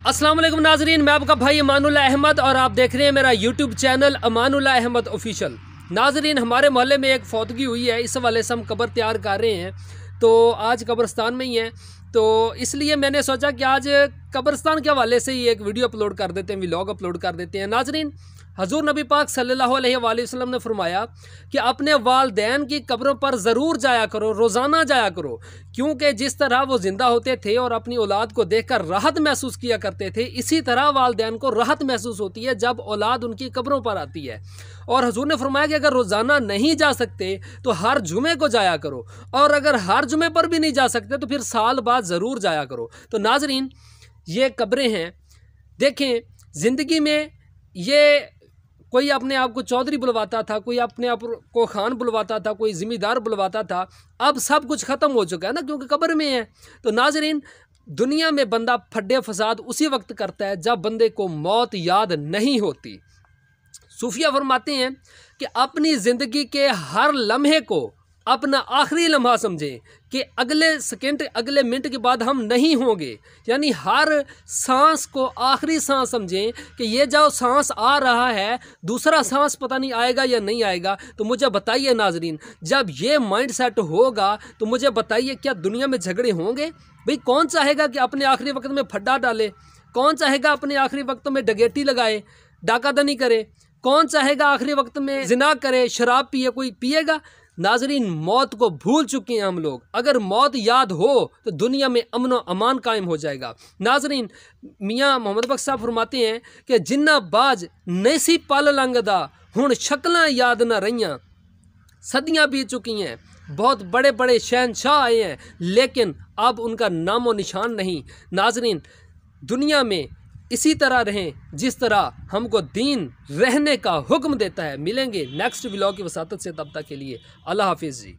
अस्सलाम वालेकुम नाजरीन, मैं आपका भाई अमानुल्लाह अहमद और आप देख रहे हैं मेरा YouTube channel Amanullah Ahmed official. नाजरीन, हमारे मोहल्ले में एक फौतगी हुई है, इस हवाले से हम कब्र तैयार कर रहे हैं। तो आज कब्रस्तान में ही हैं, तो इसलिए मैंने सोचा कि आज कब्रस्तान के हवाले से ही एक वीडियो अपलोड कर देते हैं, व्लॉग अपलोड कर देते हैं। नाजरीन, हजूर नबी पाक सल्लल्लाहु अलैहि वसल्लम ने फरमाया कि अपने वालदैन की कब्रों पर ज़रूर जाया करो, रोज़ाना जाया करो, क्योंकि जिस तरह वो ज़िंदा होते थे और अपनी औलाद को देखकर राहत महसूस किया करते थे, इसी तरह वालदैन को राहत महसूस होती है जब औलाद उनकी कब्रों पर आती है। और हजूर ने फरमाया कि अगर रोज़ाना नहीं जा सकते तो हर जुमे को जाया करो, और अगर हर जुमे पर भी नहीं जा सकते तो फिर साल बाद ज़रूर जाया करो। तो नाजरीन, ये कब्रें हैं। देखें, ज़िंदगी में ये कोई अपने आप को चौधरी बुलवाता था, कोई अपने आप को खान बुलवाता था, कोई ज़िम्मेदार बुलवाता था। अब सब कुछ ख़त्म हो चुका है ना, क्योंकि कब्र में है। तो नाजरीन, दुनिया में बंदा फड्डे फसाद उसी वक्त करता है जब बंदे को मौत याद नहीं होती। सूफिया फरमाते हैं कि अपनी ज़िंदगी के हर लम्हे को अपना आखिरी लम्हा समझें कि अगले सेकंड, अगले मिनट के बाद हम नहीं होंगे। यानी हर सांस को आखिरी सांस समझें कि ये जो सांस आ रहा है, दूसरा सांस पता नहीं आएगा या नहीं आएगा। तो मुझे बताइए नाजरीन, जब ये माइंड सेट होगा तो मुझे बताइए, क्या दुनिया में झगड़े होंगे? भाई, कौन चाहेगा कि अपने आखिरी वक्त में फड्डा डाले? कौन चाहेगा अपने आखिरी वक्त में डगेटी लगाए, डाकादनी करे? कौन चाहेगा आखिरी वक्त में जिना करे, शराब पिए? कोई पिएगा? नाजरीन, मौत को भूल चुके हैं हम लोग। अगर मौत याद हो तो दुनिया में अमन व अमान कायम हो जाएगा। नाजरीन, मियाँ मोहम्मद बख्श साहब फरमाते हैं कि जिन्ना बाज नैसी पल लंघदा हुण शक्लां याद न रहियां। सदियां बीत चुकी हैं, बहुत बड़े बड़े शहनशाह आए हैं, लेकिन अब उनका नामो निशान नहीं। नाजरीन, दुनिया में इसी तरह रहें जिस तरह हमको दीन रहने का हुक्म देता है। मिलेंगे नेक्स्ट व्लॉग की वसातत से, तब तक के लिए अल्लाह हाफिज़ जी।